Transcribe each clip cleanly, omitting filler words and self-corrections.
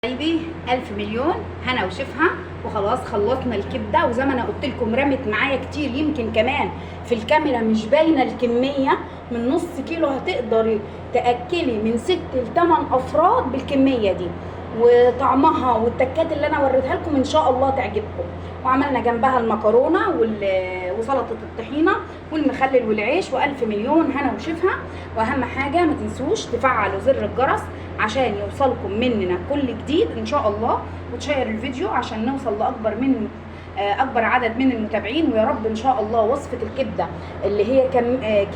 حبايبي الف مليون هنا وشفها. وخلاص خلصنا الكبده، وزي ما انا قلت لكم رمت معايا كتير، يمكن كمان في الكاميرا مش باينه الكميه. من نص كيلو هتقدري تاكلي من 6 ل 8 افراد بالكميه دي، وطعمها والتكات اللي انا وريتها لكم ان شاء الله تعجبكم. وعملنا جنبها المكرونه وسلطه الطحينه والمخلل والعيش. والف مليون هنا وشفها. واهم حاجه ما تنسوش تفعلوا زر الجرس عشان يوصلكم مننا كل جديد ان شاء الله، وتشير الفيديو عشان نوصل اكبر عدد من المتابعين. ويا رب ان شاء الله وصفه الكبده اللي هي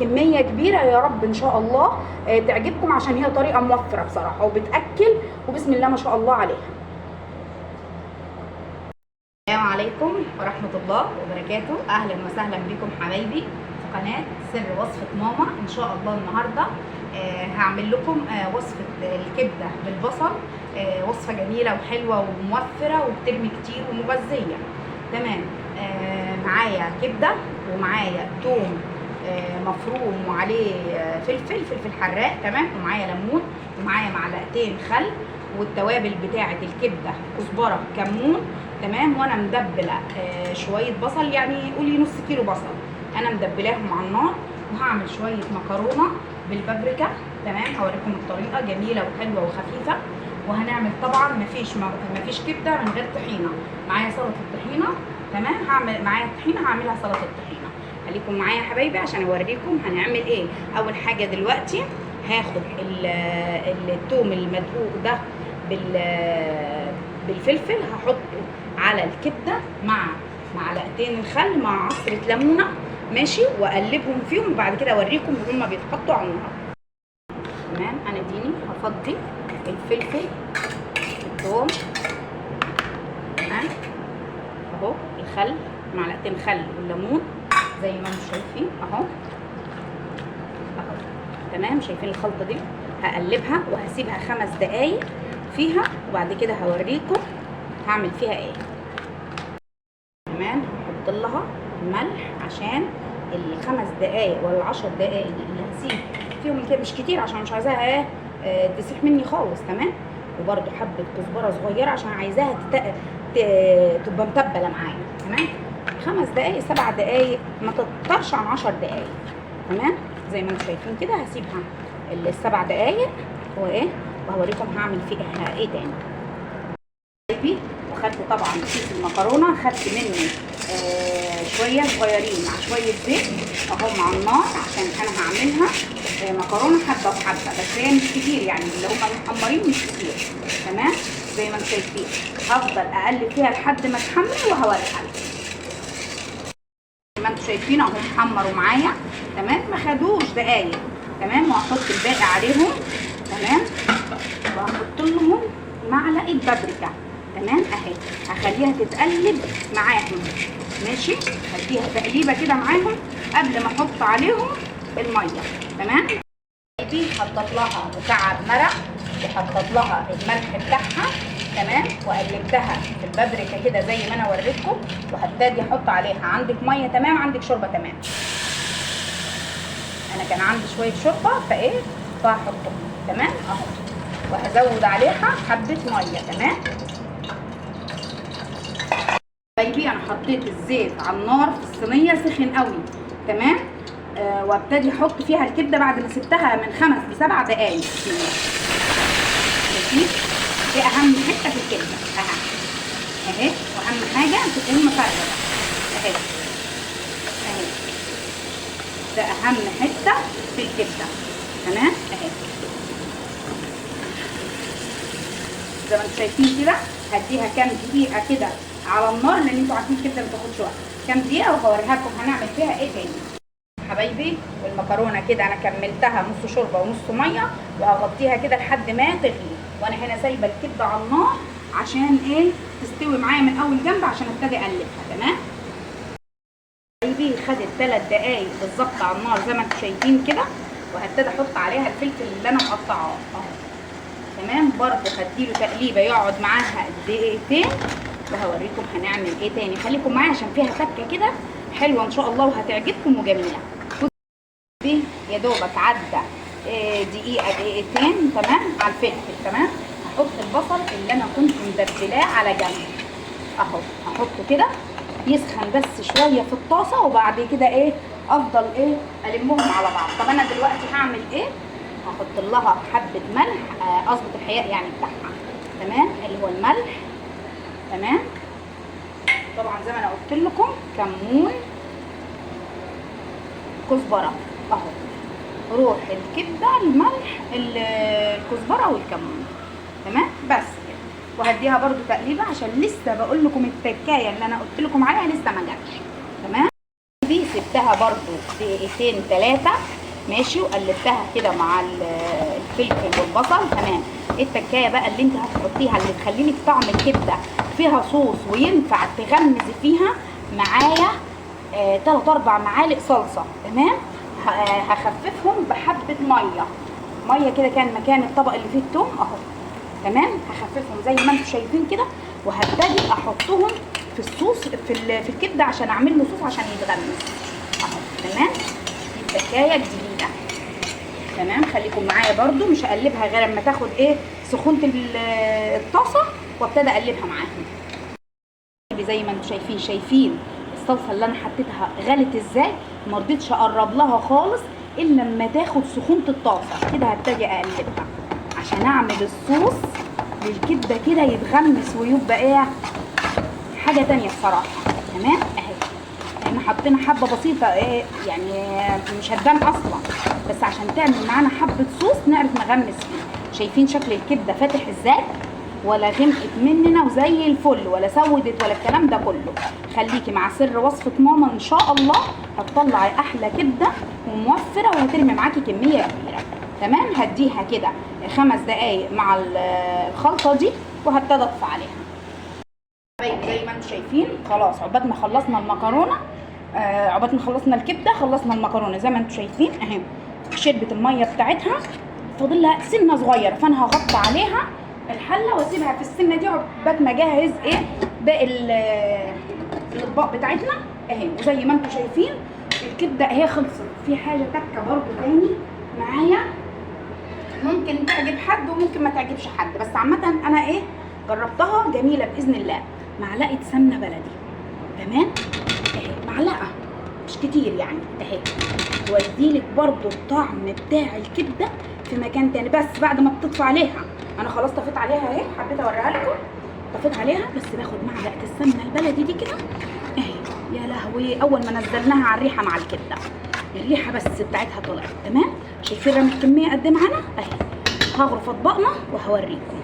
كميه كبيره يا رب ان شاء الله تعجبكم، عشان هي طريقه موفره بصراحه وبتاكل وبسم الله ما شاء الله عليها. السلام عليكم ورحمه الله وبركاته. اهلا وسهلا بكم حبايبي في قناه سر وصفه ماما. ان شاء الله النهارده هعمل لكم وصفه الكبده بالبصل. وصفه جميله وحلوه وموفره وبترمي كتير ومغذيه. تمام. معايا كبده ومعايا توم مفروم وعليه فلفل حراق. تمام. ومعايا ليمون ومعايا معلقتين خل، والتوابل بتاعه الكبده كزبره كمون. تمام. وانا مدبله شويه بصل، يعني قولي نص كيلو بصل انا مدبلاهم على النار. وهعمل شويه مكرونه بالبابريكا. تمام. هوريكم الطريقه جميله وحلوه وخفيفه. وهنعمل طبعا مفيش كبده من غير طحينه. معايا سلطه الطحينه. تمام. هعمل معايا الطحينه، هعملها سلطه الطحينه. خليكم معايا يا حبايبي عشان اوريكم هنعمل ايه. اول حاجه دلوقتي هاخد الثوم المدقوق ده بالفلفل، هحطه على الكبده مع معلقتين الخل مع عصره ليمونه. ماشي. واقلبهم فيهم، وبعد كده اوريكم هما بيتحطوا على النار. تمام. انا ديني هفضي الفلفل الثوم. تمام. اهو الخل، معلقتين خل والليمون زي ما انتم شايفين اهو. تمام. شايفين الخلطه دي؟ هقلبها وهسيبها 5 دقايق فيها، وبعد كده هوريكم هعمل فيها ايه. تمام. هحط لها ملح عشان ال5 دقايق ولا 10 دقايق اللي هسيب فيهم كده مش كتير، عشان مش عايزاها تسيح مني خالص. تمام. وبرده حبه كزبره صغيره عشان عايزاها تبقى متبله معايا. تمام. 5 دقايق 7 دقايق، ما تكترش عن 10 دقايق. تمام. زي ما انتم شايفين كده هسيبها ال7 دقايق وهوريكم هعمل فيها ايه تاني. وخدت طبعا كيس المكرونه، خدت منه شويه صغيرين مع شويه زيت اهو مع النار، عشان انا هعملها مكرونه حبه وحبه، بس هي مش كتير، يعني اللي هم محمرين مش كتير. تمام. زي ما انتم شايفين هفضل اقلب فيها لحد ما تحمر وهوريها لكم. زي ما انتم شايفين اهو محمروا معايا. تمام. ما خدوش دقايق. تمام. وهحط الباقي عليهم. تمام. وهحط لهم معلقه بابريكا. تمام. اهي هخليها تتقلب معاهم. ماشي. هديها تقليبه كده معاهم قبل ما احط عليهم الميه. تمام. دي حطيت لها مكعب مرق، وحطيت لها الملح بتاعها. تمام. وقلبتها في البابريكا كده زي ما انا وريتكم، وهبتدي احط عليها عندك ميه تمام، عندك شوربه تمام. انا كان عندي شويه شوربه فهحطهم. تمام. اهو. وهزود عليها حبه ميه. تمام. حبايبي انا حطيت الزيت على النار في الصينيه سخن قوي. تمام. وابتدي احط فيها الكبده بعد ما سبتها من 5 ل 7 دقايق. شايفين؟ دي اهم حته في الكبده اهي، واهم حاجه تكون مفرغه اهي. ده اهم حته في الكبده. تمام. اهي زي ما انتم شايفين كده. هديها كام دقيقه كده على النار، لان انتوا عارفين الكبده ما بتاخدش وقت. كام دقيقه وهوريها لكم هنعمل فيها ايه تاني. حبايبي والمكرونه كده انا كملتها نص شوربه ونص ميه، وهغطيها كده لحد ما تغلي. وانا هنا سايبه الكبده على النار عشان تستوي معايا من اول جنب، عشان ابتدي اقلبها. تمام. حبايبي خدت 3 دقايق بالظبط على النار زي ما انتم شايفين كده، وهبتدي احط عليها الفلفل اللي انا مقطعاه اهو. تمام. برضه هديله تقليبه يقعد معاها دقيقتين، وهوريكم هنعمل ايه تاني. خليكم معايا عشان فيها فكه كده حلوه ان شاء الله وهتعجبكم وجميله. يا دوبك عدى دقيقه دقيقتين. تمام. على الفلفل. تمام. هحط البصل اللي انا كنت متبلاه على جنب اهو، هحطه كده يسخن بس شويه في الطاسه، وبعد كده ايه افضل ايه المهم على بعض. طب انا دلوقتي هعمل ايه؟ هحط لها حبه ملح، اظبط الحقيقه يعني بتاعها، تمام، اللي هو الملح، تمام. طبعا زي ما انا قلت لكم كمون، كزبره اهو، روح الكبده، الملح، الكزبره والكمون، تمام، بس كده. وهديها برده تقليبه عشان لسه بقول لكم التكايه اللي انا قلت لكم عليها لسه ما جاتش، تمام. دي سبتها برده دقيقتين 3 ماشي، وقلبتها كده مع الفلفل والبصل، تمام. التكايه بقى اللي انت هتحطيها اللي تخلي لك طعم الكبده فيها صوص وينفع تغمزي فيها معايا 3-4 معالق صلصه، تمام. هخففهم بحبه ميه كده كان مكان الطبق اللي فيه التوم اهو، تمام. هخففهم زي ما انتم شايفين كده، وهبتدي احطهم في الصوص في الكبده عشان اعمل له صوص عشان يتغمس اهو، تمام. دي التكايه الجديده، تمام. خليكم معايا برده، مش هقلبها غير اما تاخد ايه سخونه الطاسه، وابتدي اقلبها معاهم زي ما انتم شايفين الصلصه اللي انا حطيتها غلت ازاي. ما رضيتش اقرب لها خالص الا لما تاخد سخونه الطاسه كده، هبتدي اقلبها عشان اعمل الصوص للكبده كده يتغمس ويبقى ايه حاجه تانية الصراحه، تمام. اهي احنا حطينا حبه بسيطه ايه يعني مش هتبان اصلا، بس عشان تعمل معانا حبه صوص نعرف نغمس فيه. شايفين شكل الكبده فاتح ازاي، ولا غمقت مننا وزي الفل، ولا سودت ولا الكلام ده كله. خليكي مع سر وصفه ماما ان شاء الله هتطلعي احلى كبده وموفره، وهترمي معاكي كميه كبيره، تمام. هديها كده 5 دقايق مع الخلطه دي، وهبتدي اطفي عليها زي ما انتم شايفين. خلاص عقبال ما خلصنا المكرونه، عقبال ما خلصنا الكبده خلصنا المكرونه زي ما انتم شايفين اهي، شربت الميه بتاعتها، فاضل لها سنه صغيره، فانا هغطي عليها الحله واسيبها في السنه دي عقبال ما اجهز ايه باقي الاطباق بتاعتنا اهي. وزي ما انتم شايفين الكبده اهي خلصت. في حاجه تكه برده تاني معايا ممكن تعجب حد وممكن ما تعجبش حد، بس عامه انا ايه جربتها جميله باذن الله. معلقه سمنه بلدي، تمام، اهي معلقه مش كتير يعني اهي، توديلك برده الطعم بتاع الكبده في مكان تاني. بس بعد ما بتطفي عليها، انا خلاص طفيت عليها اهي، حبيت اوريها لكم، طفيت عليها بس باخد معلقه السمنه البلدي دي كده اهي. يا لهوي اول ما نزلناها على الريحه مع الكبده، الريحه بس بتاعتها طلعت، تمام. شايفين رمي الكميه قد ايه معانا اهي. هغرف اطباقنا وهوريكم.